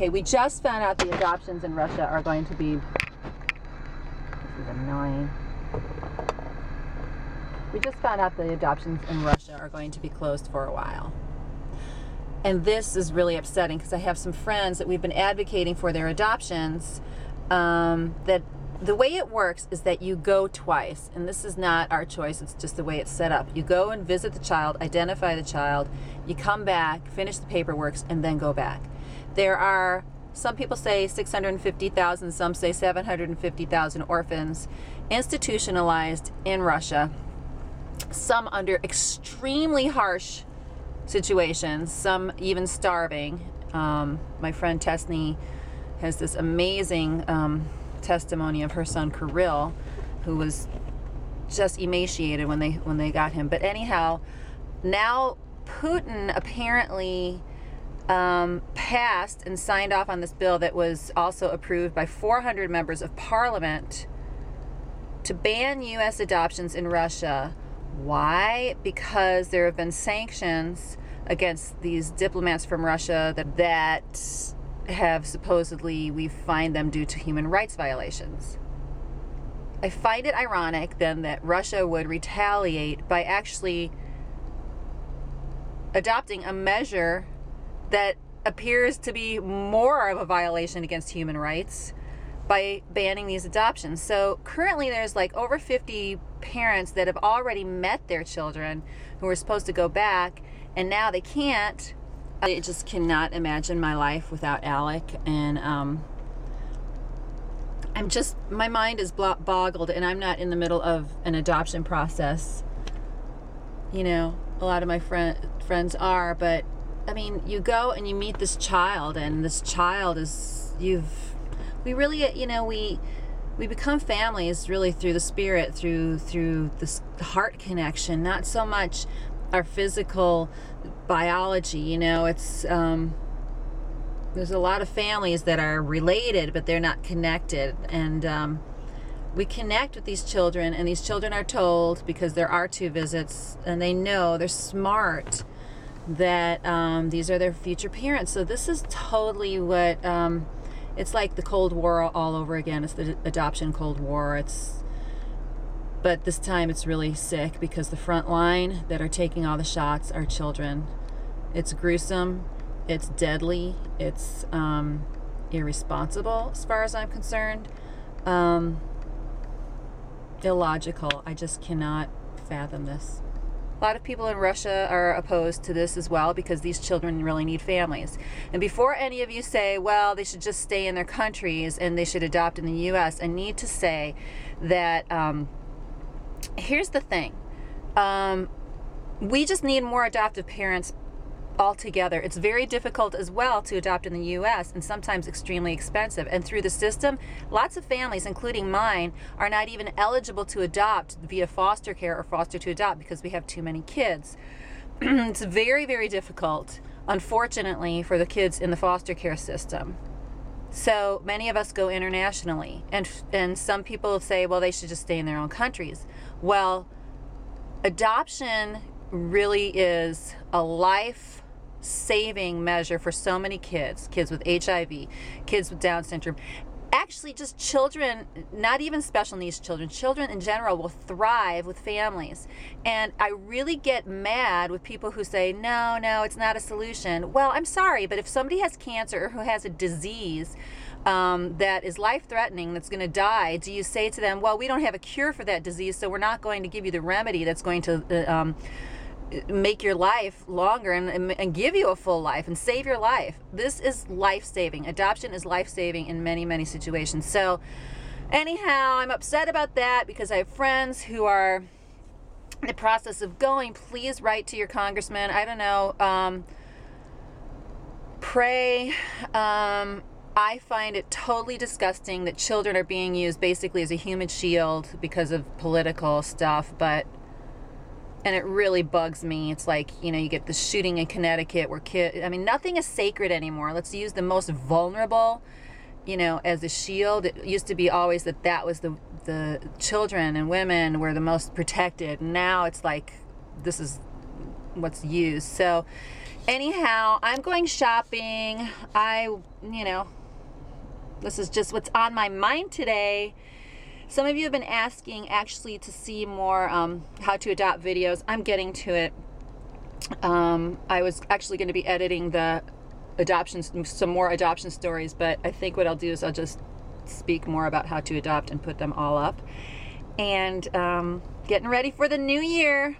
Okay, we just found out the adoptions in Russia are going to be, this is annoying. We just found out the adoptions in Russia are going to be closed for a while. And this is really upsetting because I have some friends that we've been advocating for their adoptions, that the way it works is that you go twice, and this is not our choice, it's just the way it's set up. You go and visit the child, identify the child, you come back, finish the paperwork, and then go back. There are, some people say 650,000, some say 750,000 orphans institutionalized in Russia, some under extremely harsh situations, some even starving. My friend Tesney has this amazing testimony of her son Kirill, who was just emaciated when they got him. But anyhow, now Putin apparently passed and signed off on this bill that was also approved by 400 members of parliament to ban U.S. adoptions in Russia. Why? Because there have been sanctions against these diplomats from Russia that have supposedly, we find them due to human rights violations. I find it ironic then that Russia would retaliate by actually adopting a measure that appears to be more of a violation against human rights by banning these adoptions. So currently there's like over 50 parents that have already met their children who were supposed to go back, and now they can't. I just cannot imagine my life without Alec, and I'm just, my mind is boggled, and I'm not in the middle of an adoption process. You know, a lot of my friends are, but I mean, you go and you meet this child, and this child is, we really, you know, we become families really through the spirit, through this heart connection, not so much our physical biology. You know, it's there's a lot of families that are related, but they're not connected, and we connect with these children, and these children are told, because there are 2 visits, and they know, they're smart, that these are their future parents. So this is totally what it's like the Cold War all over again. It's the adoption Cold War. But this time it's really sick because the front line that are taking all the shots are children. It's gruesome, it's deadly, it's irresponsible as far as I'm concerned, illogical. I just cannot fathom this. A lot of people in Russia are opposed to this as well because these children really need families. And before any of you say, well, they should just stay in their countries and they should adopt in the U.S., I need to say that here's the thing. We just need more adoptive parents altogether. It's very difficult as well to adopt in the U.S. and sometimes extremely expensive. And through the system, lots of families, including mine, are not even eligible to adopt via foster care or foster to adopt because we have too many kids. It's very, very difficult, unfortunately, for the kids in the foster care system. So many of us go internationally, and some people say, well, they should just stay in their own countries. Well, adoption really is a life-saving measure for so many kids with HIV, kids with Down syndrome. Actually, just children, not even special needs children in general will thrive with families. And I really get mad with people who say, no, it's not a solution. Well, I'm sorry, but if somebody has cancer or who has a disease that is life-threatening, that's going to die, do you say to them, well, we don't have a cure for that disease, so we're not going to give you the remedy that's going to make your life longer and give you a full life and save your life? This is life-saving. Adoption is life-saving in many, many situations. So anyhow, I'm upset about that because I have friends who are in the process of going. Please write to your congressman. I don't know. Pray. I find it totally disgusting that children are being used basically as a human shield because of political stuff, and it really bugs me. It's like, you know, you get the shooting in Connecticut where nothing is sacred anymore. Let's use the most vulnerable, you know, as a shield. It used to be always that was the children and women were the most protected. Now it's like this is what's used. So Anyhow, I'm going shopping. This is just what's on my mind today. Some of you have been asking actually to see more how to adopt videos. I'm getting to it. I was actually going to be editing the some more adoption stories, but I think what I'll do is I'll just speak more about how to adopt and put them all up. And getting ready for the new year.